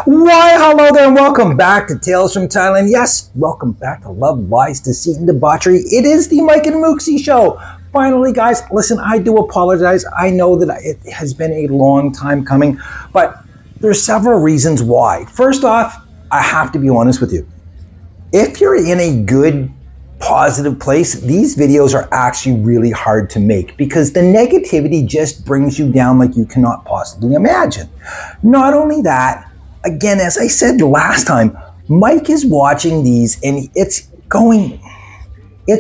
Why, hello there, and welcome back to Tales from Thailand. Yes, welcome back to Love, Lies, Deceit, and Debauchery. It is the Mike and Mooksie Show. Finally, guys, listen, I do apologize. I know that it has been a long time coming, but there's several reasons why. First off, I have to be honest with you. If you're in a good, positive place, these videos are actually really hard to make because the negativity just brings you down like you cannot possibly imagine. Not only that, again, as I said last time, Mike is watching these and it's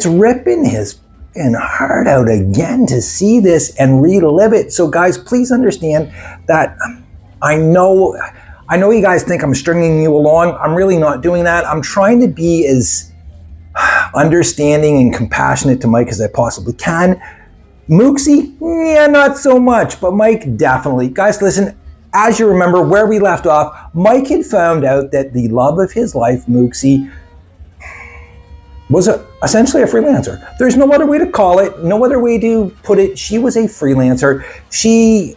ripping his heart out again to see this and relive it. So guys, please understand that I know you guys think I'm stringing you along. I'm really not doing that. I'm trying to be as understanding and compassionate to Mike as I possibly can. Mooksie, yeah, not so much, but Mike definitely. Guys, listen, as you remember where we left off, Mike had found out that the love of his life, Mooksie, was essentially a freelancer. There's no other way to call it, no other way to put it. She was a freelancer. She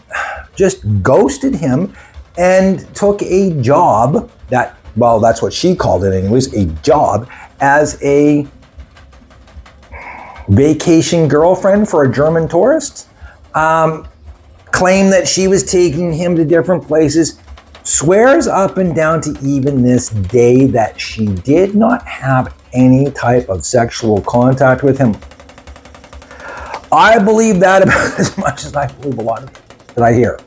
just ghosted him and took a job that, well, that's what she called it anyways, a job as a vacation girlfriend for a German tourist. Claimed that she was taking him to different places. Swears up and down to even this day that she did not have any type of sexual contact with him. I believe that about as much as I believe a lot of it that I hear.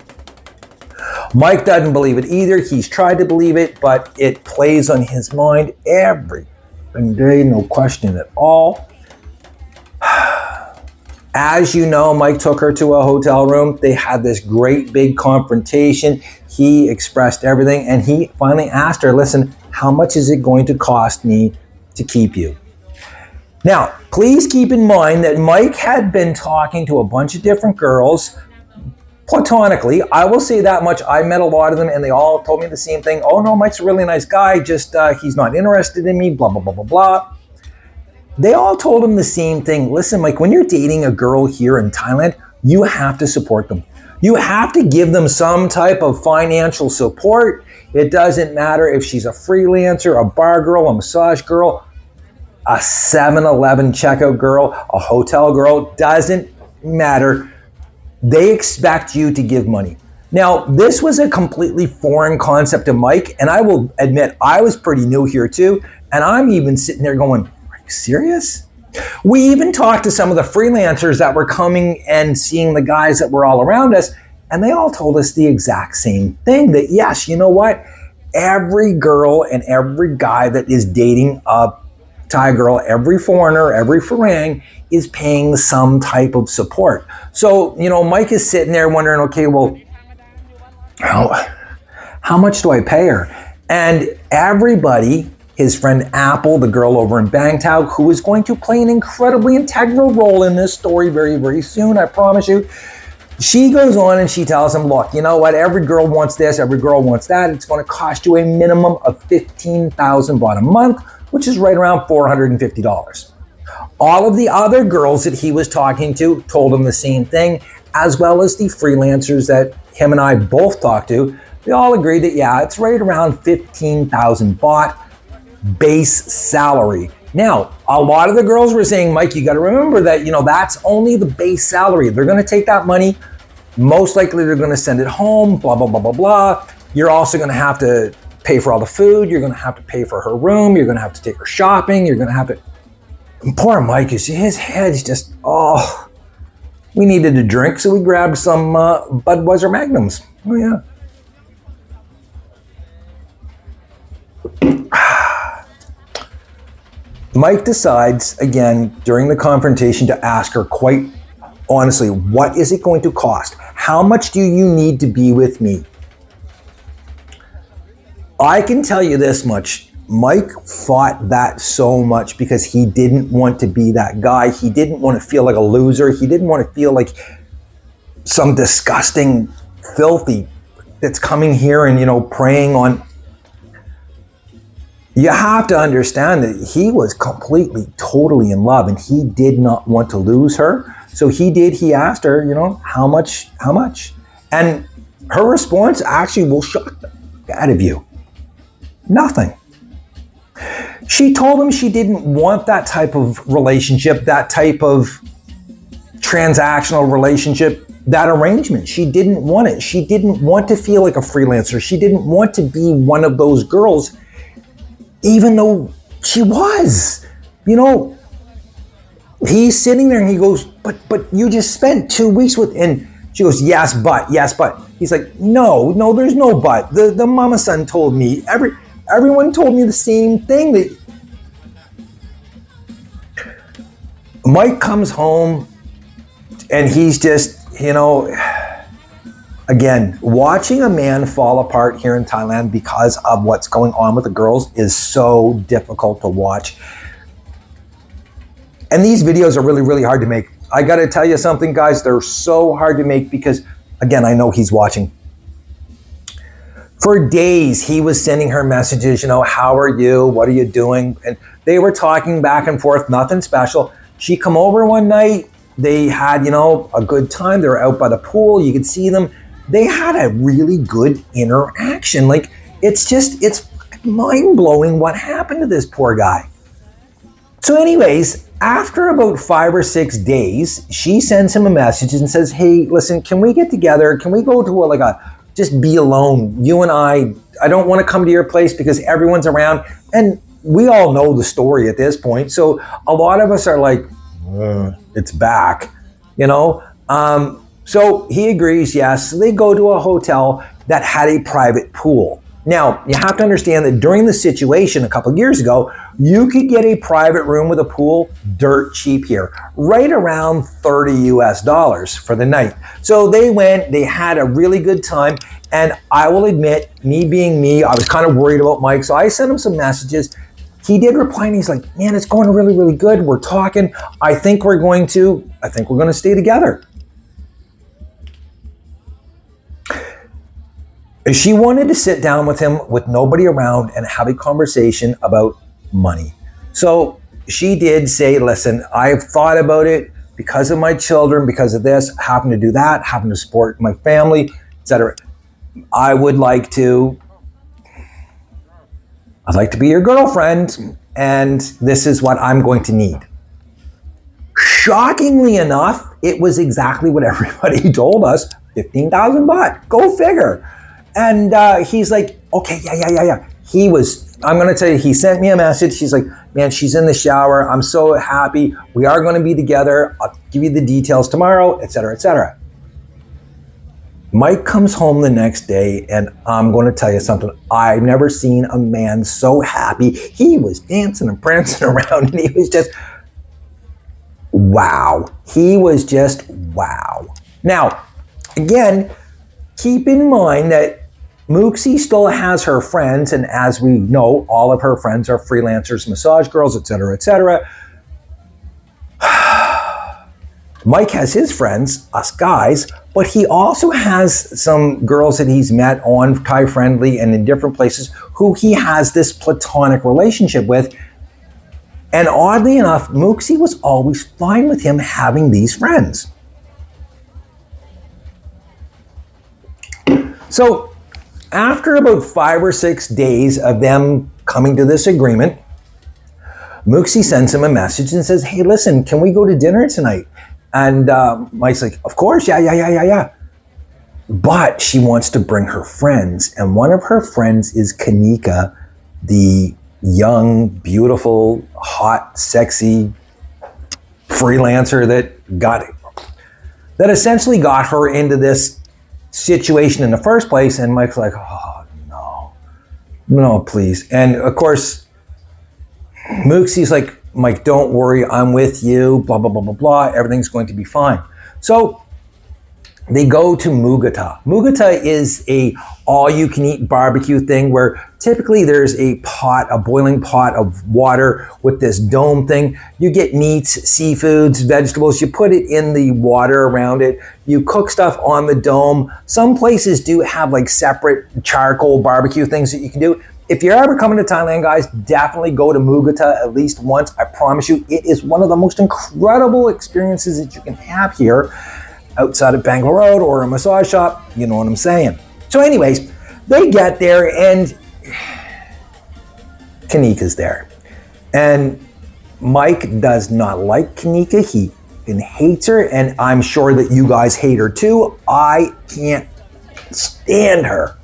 Mike doesn't believe it either. He's tried to believe it, but it plays on his mind every day, no question at all. As you know, Mike took her to a hotel room. They had this great big confrontation. He expressed everything and he finally asked her, listen, how much is it going to cost me to keep you? Now, please keep in mind that Mike had been talking to a bunch of different girls platonically. I will say that much. I met a lot of them and they all told me the same thing. Oh no, Mike's a really nice guy, just he's not interested in me, blah, blah, blah, blah, blah. They all told him the same thing. Listen, Mike, when you're dating a girl here in Thailand, you have to support them. You have to give them some type of financial support. It doesn't matter if she's a freelancer, a bar girl, a massage girl, a 7-Eleven checkout girl, a hotel girl, doesn't matter. They expect you to give money. Now, this was a completely foreign concept to Mike, and I will admit I was pretty new here too, and I'm even sitting there going, serious? We even talked to some of the freelancers that were coming and seeing the guys that were all around us, and they all told us the exact same thing, that yes, you know what? Every girl and every guy that is dating a Thai girl, every foreigner, every Farang is paying some type of support. So, you know, Mike is sitting there wondering, okay, well, how much do I pay her? And everybody, his friend Apple, the girl over in Bangkok, who is going to play an incredibly integral role in this story very, very soon, I promise you. She goes on and she tells him, look, you know what? Every girl wants this, every girl wants that. It's going to cost you a minimum of 15,000 baht a month, which is right around $450. All of the other girls that he was talking to told him the same thing, as well as the freelancers that him and I both talked to. They all agreed that, yeah, it's right around 15,000 baht. Base salary. Now, a lot of the girls were saying, Mike, you got to remember that, you know, that's only the base salary. They're going to take that money. Most likely they're going to send it home, blah, blah, blah, blah, blah. You're also going to have to pay for all the food. You're going to have to pay for her room. You're going to have to take her shopping. You're going to have to... And poor Mike, his head's just, oh, we needed a drink. So we grabbed some Budweiser Magnums. Oh, yeah. Mike decides, again, during the confrontation to ask her quite honestly, what is it going to cost? How much do you need to be with me? I can tell you this much. Mike fought that so much because he didn't want to be that guy. He didn't want to feel like a loser. He didn't want to feel like some disgusting, filthy that's coming here and, you know, preying on... You have to understand that he was completely, totally in love and he did not want to lose her. So he asked her, you know, how much? And her response actually will shock the out of you. Nothing. She told him she didn't want that type of relationship, that type of transactional relationship, that arrangement. She didn't want it. She didn't want to feel like a freelancer. She didn't want to be one of those girls, even though she was. You know, he's sitting there and he goes, but you just spent 2 weeks with, and she goes, yes, but. He's like, no, there's no but. The mama son told me, everyone told me the same thing. That Mike comes home and he's just, you know, again, watching a man fall apart here in Thailand because of what's going on with the girls is so difficult to watch. And these videos are really, really hard to make. I got to tell you something, guys. They're so hard to make because, again, I know he's watching. For days, he was sending her messages, you know, how are you? What are you doing? And they were talking back and forth, nothing special. She come over one night. They had, you know, a good time. They were out by the pool. You could see them. They had a really good interaction. Like, it's mind-blowing what happened to this poor guy. So anyways, after about 5 or 6 days, she sends him a message and says, hey, listen, can we get together? Can we go to just be alone? You and I don't want to come to your place because everyone's around. And we all know the story at this point. So a lot of us are like, it's back, you know? So he agrees, yes. So they go to a hotel that had a private pool. Now, you have to understand that during the situation a couple of years ago, you could get a private room with a pool dirt cheap here, right around $30 for the night. So they went, they had a really good time. And I will admit, me being me, I was kind of worried about Mike. So I sent him some messages. He did reply and he's like, man, it's going really, really good. We're talking. I think we're going to stay together. She wanted to sit down with him with nobody around and have a conversation about money. So she did say, listen, I've thought about it because of my children, because of this, having to do that, having to support my family, etc. I'd like to be your girlfriend, and this is what I'm going to need. Shockingly enough, it was exactly what everybody told us, 15,000 baht, go figure. And he's like, okay, yeah. I'm going to tell you, he sent me a message. He's like, man, she's in the shower. I'm so happy. We are going to be together. I'll give you the details tomorrow, etc., etc. Mike comes home the next day, and I'm going to tell you something. I've never seen a man so happy. He was dancing and prancing around, and he was just, wow. He was just, wow. Now, again, keep in mind that Mooksie still has her friends, and as we know, all of her friends are freelancers, massage girls, etc., etc. Mike has his friends, us guys, but he also has some girls that he's met on Thai Friendly and in different places who he has this platonic relationship with. And oddly enough, Mooksie was always fine with him having these friends. So after about 5 or 6 days of them coming to this agreement, Mooksie sends him a message and says, hey, listen, can we go to dinner tonight? And Mike's like, of course, yeah. But she wants to bring her friends. And one of her friends is Kanika, the young, beautiful, hot, sexy freelancer that essentially got her into this situation in the first place. And Mike's like, oh, no, please. And of course, Mooksie's like, Mike, don't worry, I'm with you, blah, blah, blah, blah, blah. Everything's going to be fine. So they go to Mugata. Mugata is a all-you-can-eat barbecue thing where typically there's a boiling pot of water with this dome thing. You get meats, seafoods, vegetables. You put it in the water around it. You cook stuff on the dome. Some places do have like separate charcoal barbecue things that you can do. If you're ever coming to Thailand, guys, definitely go to Mugata at least once. I promise you, it is one of the most incredible experiences that you can have here outside of Bangalore Road or a massage shop. You know what I'm saying. So anyways, they get there and Kanika's there. And Mike does not like Kanika. He hates her, and I'm sure that you guys hate her too. I can't stand her.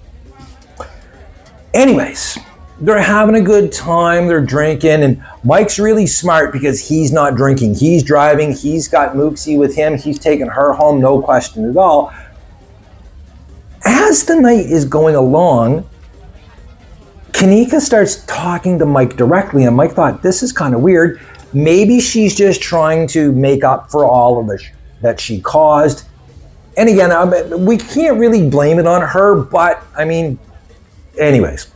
Anyways, they're having a good time, they're drinking, and Mike's really smart because he's not drinking. He's driving, he's got Mooksie with him, he's taking her home, no question at all. As the night is going along, Kanika starts talking to Mike directly, and Mike thought, this is kind of weird. Maybe she's just trying to make up for all of the that she caused. And again, we can't really blame it on her, but I mean, anyways.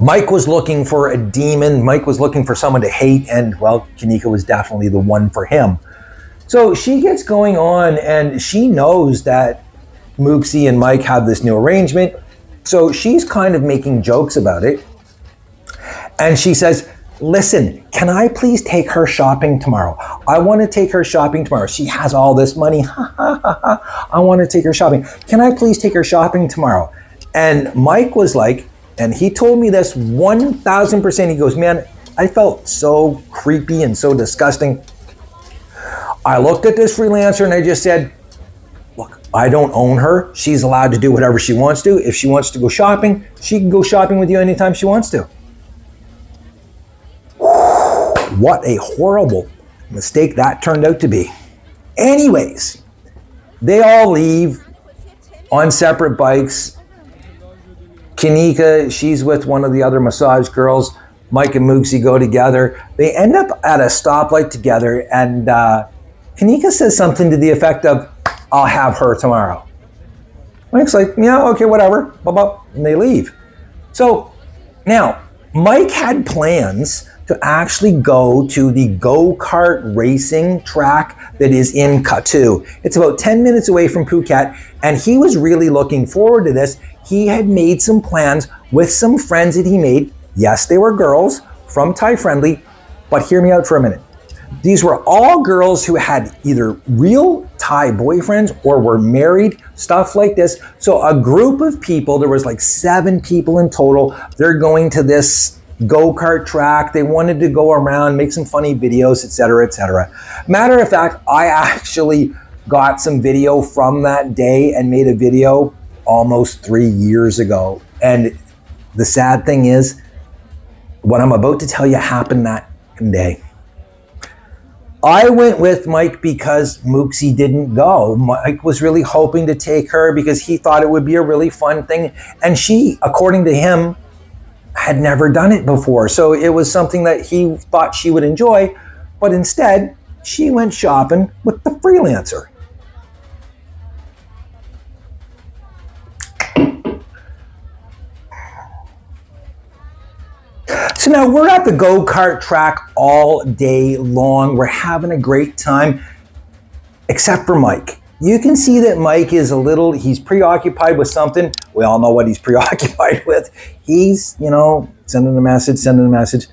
Mike was looking for a demon. Mike was looking for someone to hate, and well, Kanika was definitely the one for him. So she gets going on, and she knows that Mooksie and Mike have this new arrangement. So she's kind of making jokes about it. And she says, listen, can I please take her shopping tomorrow? I want to take her shopping tomorrow. She has all this money. I want to take her shopping. Can I please take her shopping tomorrow? And Mike was like, and he told me this 1,000%. He goes, man, I felt so creepy and so disgusting. I looked at this freelancer and I just said, look, I don't own her. She's allowed to do whatever she wants to. If she wants to go shopping, she can go shopping with you anytime she wants to. What a horrible mistake that turned out to be. Anyways, they all leave on separate bikes. Kanika, she's with one of the other massage girls. Mike and Mooksie go together. They end up at a stoplight together, and Kanika says something to the effect of, I'll have her tomorrow. Mike's like, yeah, okay, whatever. And they leave. So now, Mike had plans to actually go to the go-kart racing track that is in Katu. It's about 10 minutes away from Phuket, and he was really looking forward to this. He had made some plans with some friends that he made. Yes, they were girls from Thai Friendly, but hear me out for a minute. These were all girls who had either real Thai boyfriends or were married, stuff like this. So a group of people, there was like 7 people in total. They're going to this go-kart track. They wanted to go around, make some funny videos, etc., etc. Matter of fact, I actually got some video from that day and made a video almost 3 years ago. And the sad thing is, what I'm about to tell you happened that day. I went with Mike because Mooksie didn't go. Mike was really hoping to take her because he thought it would be a really fun thing. And she, according to him, had never done it before. So it was something that he thought she would enjoy. But instead, she went shopping with the freelancer. So now we're at the go-kart track all day long. We're having a great time, except for Mike. You can see that Mike is he's preoccupied with something. We all know what he's preoccupied with. He's, sending a message,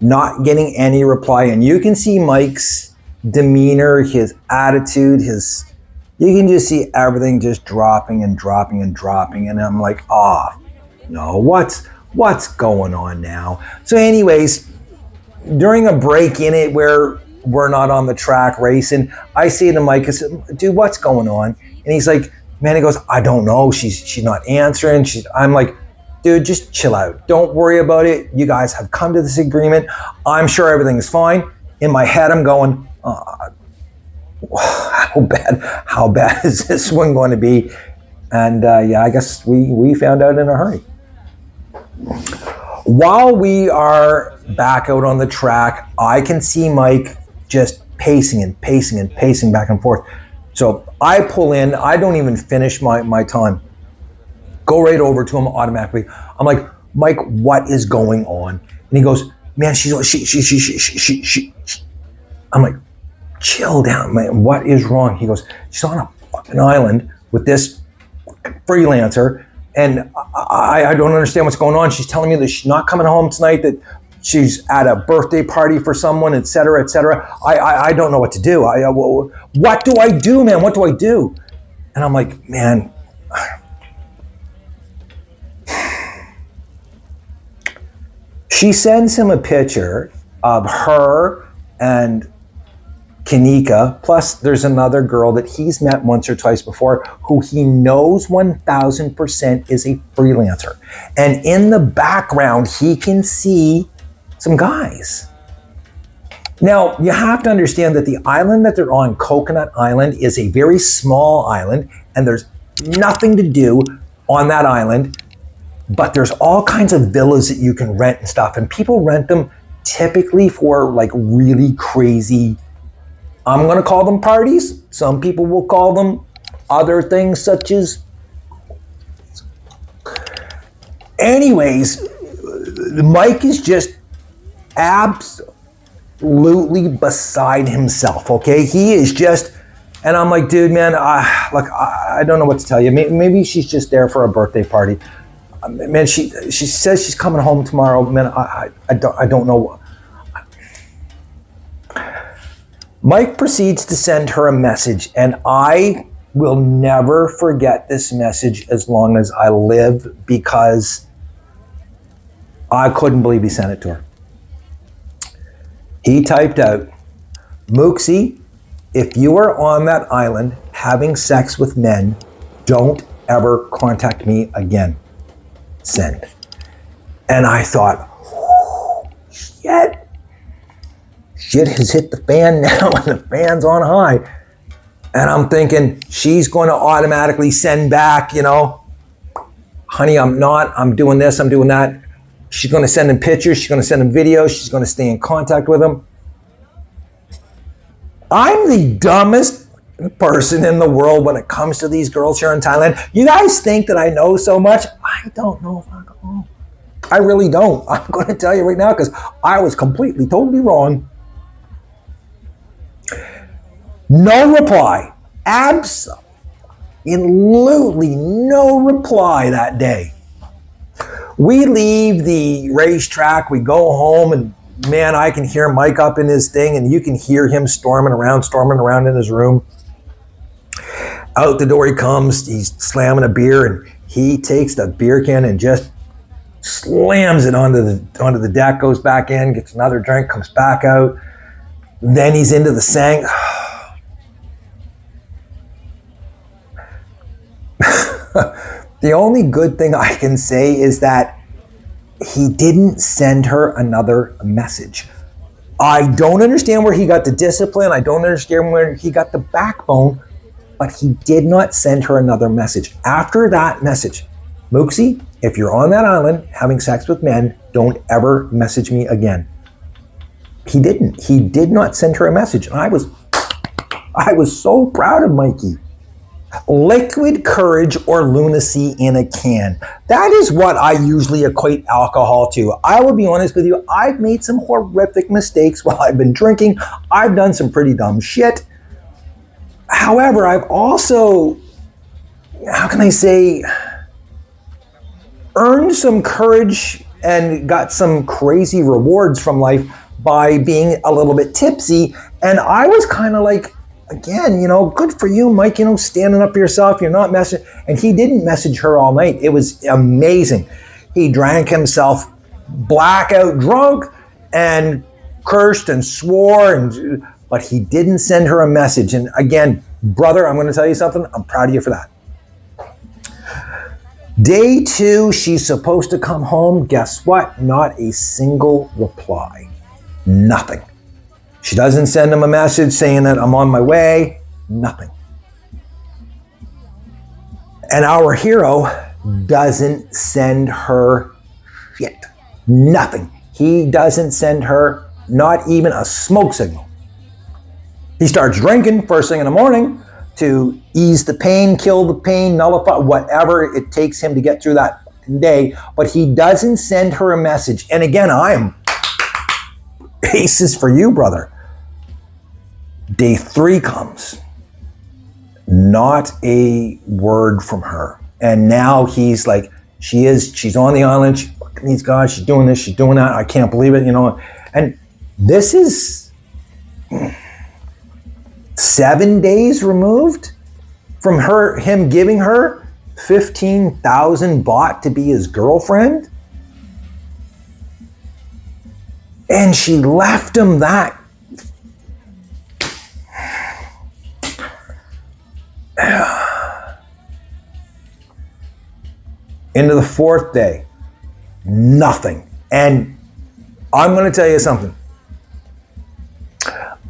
not getting any reply. And you can see Mike's demeanor, his attitude, you can just see everything just dropping and dropping and dropping. And I'm like, no, what's going on now? So anyways, during a break in it where we're not on the track racing, I say to Mike, I said, dude, what's going on? And he's like, man, he goes, I don't know. She's not answering. I'm like, dude, just chill out. Don't worry about it. You guys have come to this agreement. I'm sure everything's fine. In my head, I'm going, how bad is this one going to be? And I guess we found out in a hurry. While we are back out on the track, I can see Mike just pacing and pacing and pacing back and forth. So I pull in, I don't even finish my time. Go right over to him automatically. I'm like, Mike, what is going on? And he goes, man, she. I'm like, chill down, man. What is wrong? He goes, she's on a fucking island with this freelancer. And I don't understand what's going on. She's telling me that she's not coming home tonight, that she's at a birthday party for someone, et cetera, et cetera. I don't know what to do. What do I do, man? What do I do? And I'm like, man, She sends him a picture of her and Kanika, plus there's another girl that he's met once or twice before who he knows 1000% is a freelancer. And in the background, he can see some guys. Now, you have to understand that the island that they're on, Coconut Island, is a very small island, and there's nothing to do on that island, but there's all kinds of villas that you can rent and stuff, and people rent them typically for like really crazy, I'm going to call them parties. Some people will call them other things such as... Anyways, Mike is just absolutely beside himself, okay? He is just, and I'm like, dude, man, I don't know what to tell you. Maybe she's just there for a birthday party. Man, she says she's coming home tomorrow. Man, I don't know. Mike proceeds to send her a message, and I will never forget this message as long as I live, because I couldn't believe he sent it to her. He typed out, Mooksie, if you are on that island having sex with men, don't ever contact me again. Send. And I thought, shit has hit the fan now, and the fan's on high. And I'm thinking, she's going to automatically send back, honey, I'm doing this, I'm doing that. She's going to send him pictures, she's going to send him videos, she's going to stay in contact with him. I'm the dumbest person in the world when it comes to these girls here in Thailand. You guys think that I know so much? I don't know if I know. I really don't. I'm going to tell you right now, because I was completely, totally wrong. No reply. Absolutely no reply that day. We leave the racetrack, we go home, and man, I can hear Mike up in his thing, and you can hear him storming around in his room. Out the door he comes, he's slamming a beer, and he takes the beer can and just slams it onto the deck, goes back in, gets another drink, comes back out. Then he's into the sang. The only good thing I can say is that he didn't send her another message. I don't understand where he got the discipline. I don't understand where he got the backbone, but he did not send her another message. After that message, Mooksie, if you're on that island having sex with men, don't ever message me again. He didn't. He did not send her a message. And I was so proud of Mikey. Liquid courage or lunacy in a can. That is what I usually equate alcohol to. I will be honest with you, I've made some horrific mistakes while I've been drinking. I've done some pretty dumb shit. However, I've also, earned some courage and got some crazy rewards from life by being a little bit tipsy. And I was kind of like, again, good for you, Mike, standing up for yourself. You're not messaging. And he didn't message her all night. It was amazing. He drank himself blackout drunk and cursed and swore, but he didn't send her a message. And again, brother, I'm going to tell you something. I'm proud of you for that. Day 2, she's supposed to come home. Guess what? Not a single reply. Nothing. She doesn't send him a message saying that I'm on my way. Nothing. And our hero doesn't send her shit. Nothing. He doesn't send her not even a smoke signal. He starts drinking first thing in the morning to ease the pain, kill the pain, nullify, whatever it takes him to get through that day. But he doesn't send her a message. And again, I'm aces for you, brother. Day 3 comes. Not a word from her. And now he's like, she's on the island, she's fucking these guys, she's doing this, she's doing that, I can't believe it, And this is 7 days removed from him giving her 15,000 baht to be his girlfriend. And she left him that. Into the fourth day, nothing. And I'm going to tell you something.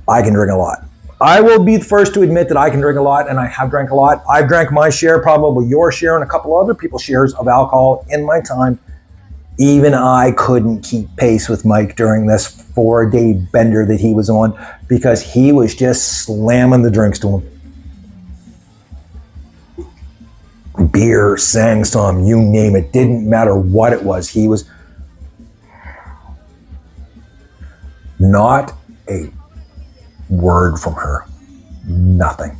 I can drink a lot. I will be the first to admit that I can drink a lot, and I have drank a lot. I've drank my share, probably your share, and a couple other people's shares of alcohol in my time. Even I couldn't keep pace with Mike during this 4-day bender that he was on, because he was just slamming the drinks to him. Beer, sang some, you name it. Didn't matter what it was. He was not a word from her. Nothing.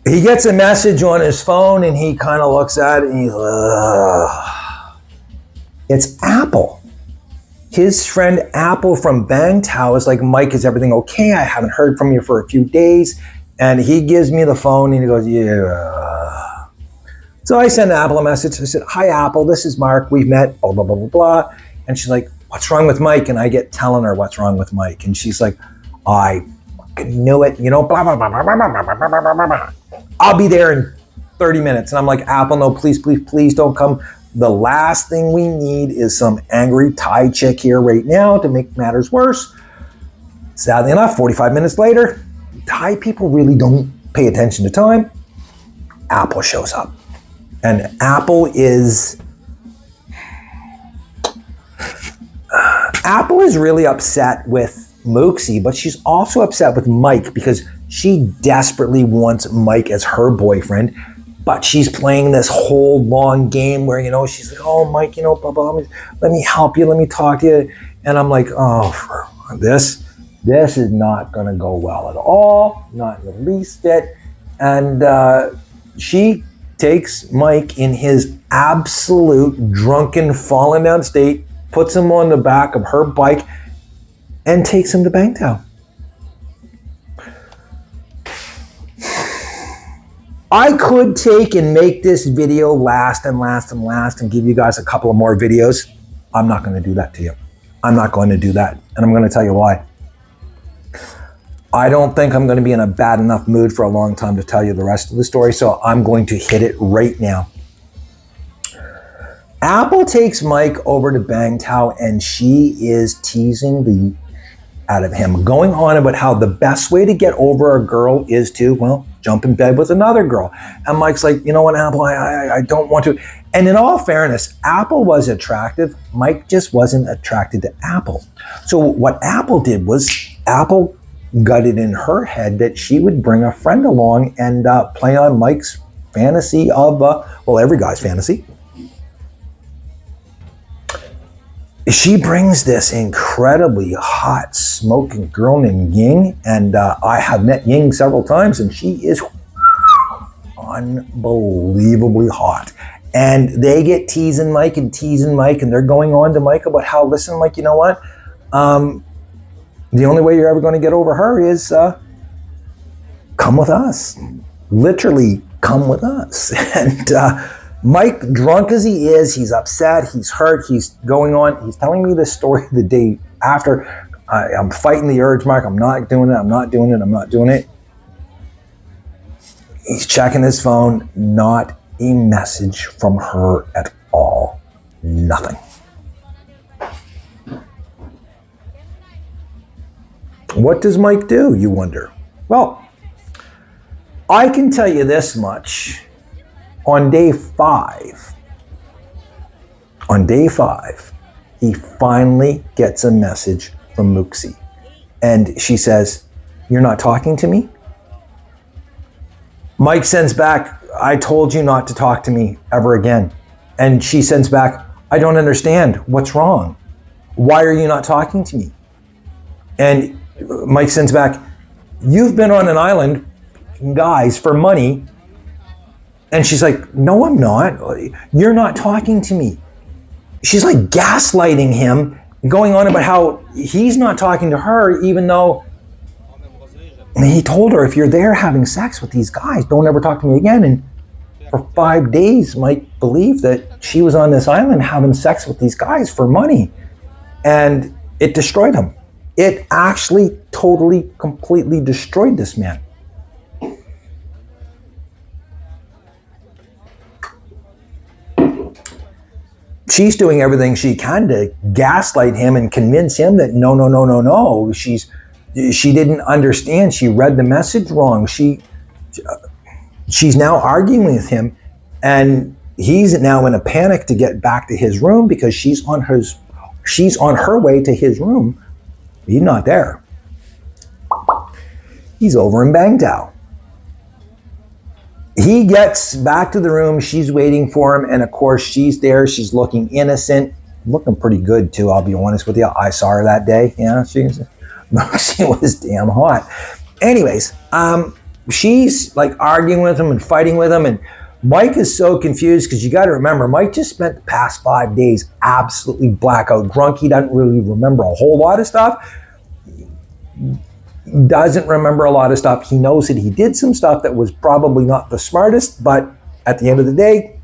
He gets a message on his phone and he kind of looks at it and he's it's Apple. His friend Apple from Bangtao is like, Mike, is everything okay? I haven't heard from you for a few days. And he gives me the phone and he goes, yeah. So I send Apple a message. I said, hi, Apple, this is Mark. We've met, blah, blah, blah, blah, blah. And she's like, what's wrong with Mike? And I get telling her what's wrong with Mike. And she's like, I fucking knew it, you know, blah, blah, blah, blah, blah, blah, blah, blah, blah, blah. I'll be there in 30 minutes. And I'm like, Apple, no, please, please, please don't come. The last thing we need is some angry Thai chick here right now to make matters worse. Sadly enough, 45 minutes later, Thai people really don't pay attention to time. Apple shows up. And Apple is really upset with Mooksie, but she's also upset with Mike because she desperately wants Mike as her boyfriend, but she's playing this whole long game where, you know, she's like, oh, Mike, you know, blah, blah, let me help you, let me talk to you. And I'm like, oh, this is not going to go well at all, not in the least bit. And she takes Mike in his absolute drunken, falling down state, puts him on the back of her bike, and takes him to Bangtao. I could take and make this video last and last and last and give you guys a couple of more videos. I'm not going to do that to you. I'm not going to do that. And I'm going to tell you why. I don't think I'm going to be in a bad enough mood for a long time to tell you the rest of the story, so I'm going to hit it right now. Apple takes Mike over to Bangtao and she is teasing the out of him, going on about how the best way to get over a girl is to, well, jump in bed with another girl. And Mike's like, you know what, Apple, I don't want to. And in all fairness, Apple was attractive. Mike just wasn't attracted to Apple. So what Apple did was Apple got it in her head that she would bring a friend along and play on Mike's fantasy of, well, every guy's fantasy. She brings this incredibly hot, smoking girl named Ying, and I have met Ying several times, and she is unbelievably hot. And they get teasing Mike, and they're going on to Mike about how, listen, Mike, you know what? The only way you're ever going to get over her is come with us. Literally, come with us. And Mike, drunk as he is, he's upset, he's hurt, he's going on. He's telling me this story the day after. I'm fighting the urge, Mark. I'm not doing it. He's checking his phone. Not a message from her at all. Nothing. What does Mike do, you wonder? Well, I can tell you this much. On day five, he finally gets a message from Mooksie. And she says, you're not talking to me? Mike sends back, I told you not to talk to me ever again. And she sends back, I don't understand. What's wrong? Why are you not talking to me? And Mike sends back, you've been on an island, guys, for money. And she's like, no, I'm not. You're not talking to me. She's like gaslighting him, going on about how he's not talking to her, even though he told her, if you're there having sex with these guys, don't ever talk to me again. And for 5 days, Mike believed that she was on this island having sex with these guys for money. And It destroyed him. It actually totally, completely destroyed this man. She's doing everything she can to gaslight him and convince him that no. She didn't understand. She read the message wrong. She's now arguing with him, and he's now in a panic to get back to his room because she's on her way to his room. He's not there. He's over in Bangtao. He gets back to the room. She's waiting for him. And of course, she's there. She's looking innocent, looking pretty good too. I'll be honest with you. I saw her that day. Yeah, she was damn hot. Anyways, she's like arguing with him and fighting with him. And Mike is so confused because you got to remember, Mike just spent the past 5 days absolutely blackout drunk. He doesn't really remember a whole lot of stuff. Doesn't remember a lot of stuff. He knows that he did some stuff that was probably not the smartest, but at the end of the day,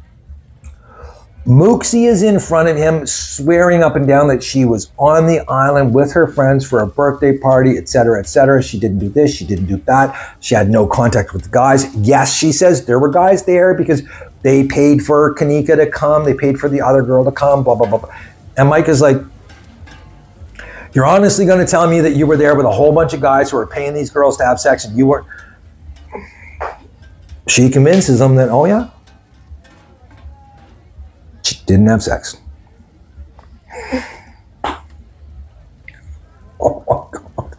Mooksie is in front of him swearing up and down that she was on the island with her friends for a birthday party, etc., etc. She didn't do this, she didn't do that. She had no contact with the guys. Yes, she says there were guys there because they paid for Kanika to come, they paid for the other girl to come, blah, blah, blah, blah. And Mike is like, you're honestly going to tell me that you were there with a whole bunch of guys who were paying these girls to have sex and you weren't? She convinces him that, oh yeah, she didn't have sex. Oh my God.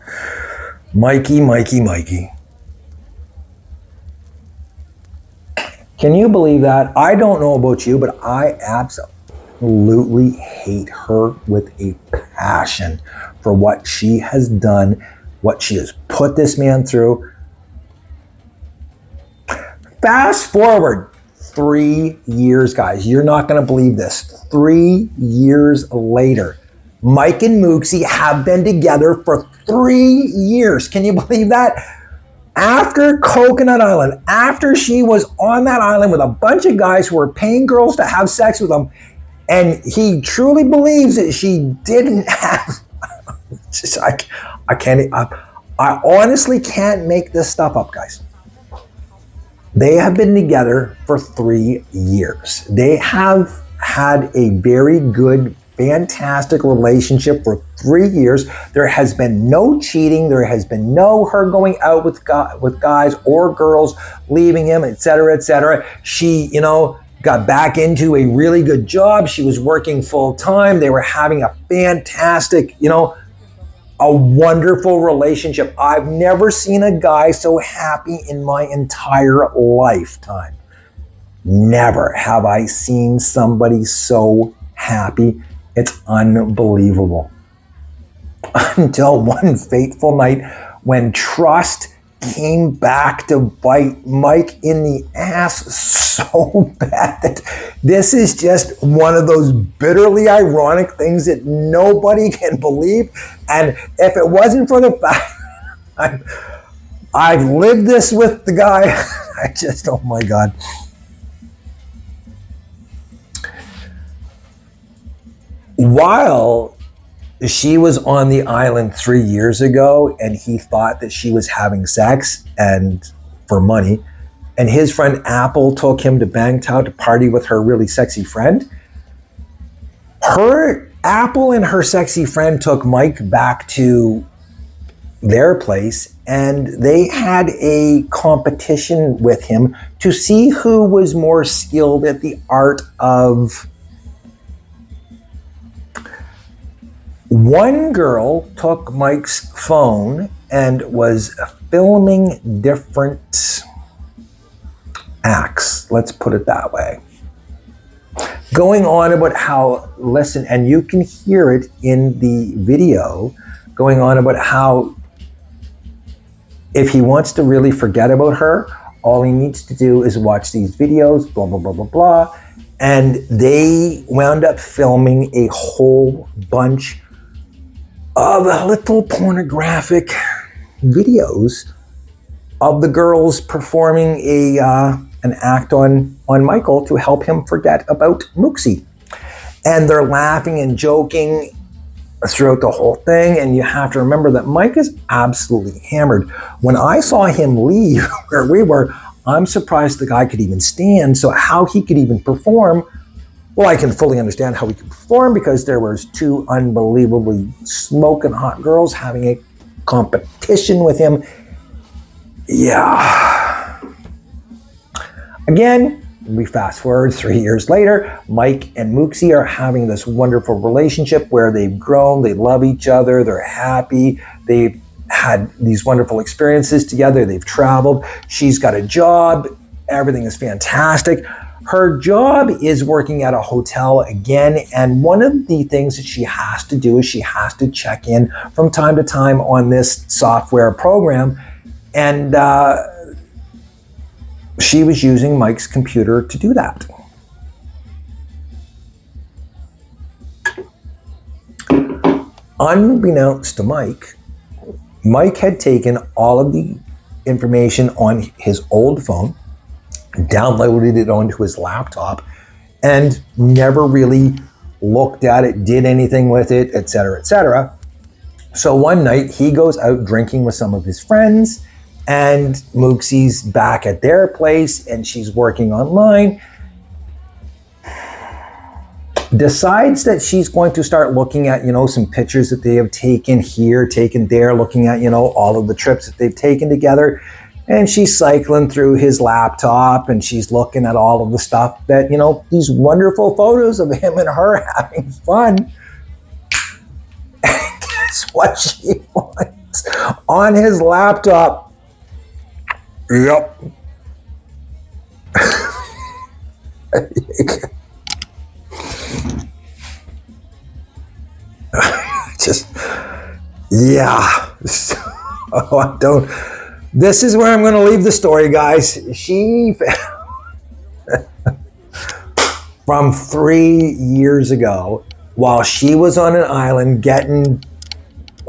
Mikey. Can you believe that? I don't know about you, but I absolutely hate her with a passion for what she has done, what she has put this man through. Fast forward 3 years, guys. You're not going to believe this. 3 years later, Mike and Mooksie have been together for 3 years. Can you believe that? After Coconut Island, after she was on that island with a bunch of guys who were paying girls to have sex with him, and he truly believes that she didn't have. I honestly can't make this stuff up, guys. They have been together for 3 years. They have had a very good, fantastic relationship for 3 years. There has been no cheating. There has been no her going out with guys or girls, leaving him, etc., etc. She, got back into a really good job. She was working full time. They were having a fantastic, a wonderful relationship. I've never seen a guy so happy in my entire lifetime. Never have I seen somebody so happy. It's unbelievable. Until one fateful night when trust came back to bite Mike in the ass so bad that this is just one of those bitterly ironic things that nobody can believe. And if it wasn't for the fact I've lived this with the guy, oh my God. While she was on the island 3 years ago and he thought that she was having sex and for money, and his friend Apple took him to Bangtao to party with her really sexy friend, Apple and her sexy friend took Mike back to their place and they had a competition with him to see who was more skilled at the art of. One girl took Mike's phone and was filming different acts, let's put it that way. Going on about how, listen, and you can hear it in the video, going on about how if he wants to really forget about her, all he needs to do is watch these videos, blah, blah, blah, blah, blah. And they wound up filming a whole bunch of little pornographic videos of the girls performing an act on Michael to help him forget about Mooksie. And they're laughing and joking. throughout the whole thing. And you have to remember that Mike is absolutely hammered. When I saw him leave where we were, I'm surprised the guy could even stand. So how he could even perform, well, I can fully understand how he could perform because there was two unbelievably smoking hot girls having a competition with him. Yeah. Again, we fast forward 3 years later, Mike and Mooksie are having this wonderful relationship where they've grown, they love each other, they're happy, they've had these wonderful experiences together, they've traveled, she's got a job, everything is fantastic. Her job is working at a hotel again, and one of the things that she has to do is she has to check in from time to time on this software program, and she was using Mike's computer to do that. Unbeknownst to Mike, Mike had taken all of the information on his old phone, downloaded it onto his laptop, and never really looked at it, did anything with it, etc., etc. So one night he goes out drinking with some of his friends, and Mooksie's back at their place and she's working online. Decides that she's going to start looking at, some pictures that they have taken here, taken there, looking at, all of the trips that they've taken together. And she's cycling through his laptop and she's looking at all of the stuff that, these wonderful photos of him and her having fun. And guess what she finds on his laptop? Yep. I don't. This is where I'm going to leave the story, guys. She from 3 years ago, while she was on an island getting,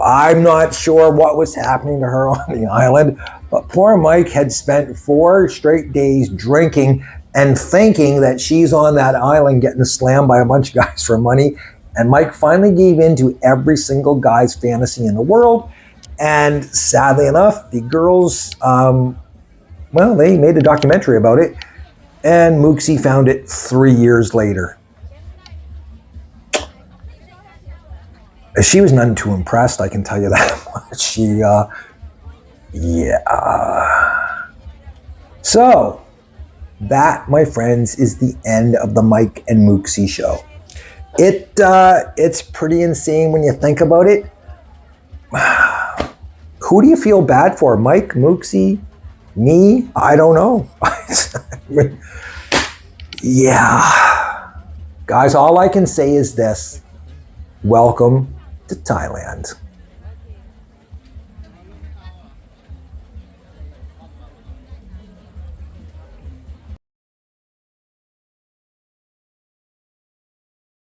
I'm not sure what was happening to her on the island, but poor Mike had spent 4 straight days drinking and thinking that she's on that island getting slammed by a bunch of guys for money. And Mike finally gave in to every single guy's fantasy in the world. And sadly enough, the girls, they made a documentary about it. And Mooksie found it 3 years later. She was none too impressed, I can tell you that much. So, that, my friends, is the end of the Mike and Mooksie show. It's pretty insane when you think about it. Who do you feel bad for? Mike, Mooksie, me? I don't know. Yeah. Guys, all I can say is this. Welcome to Thailand.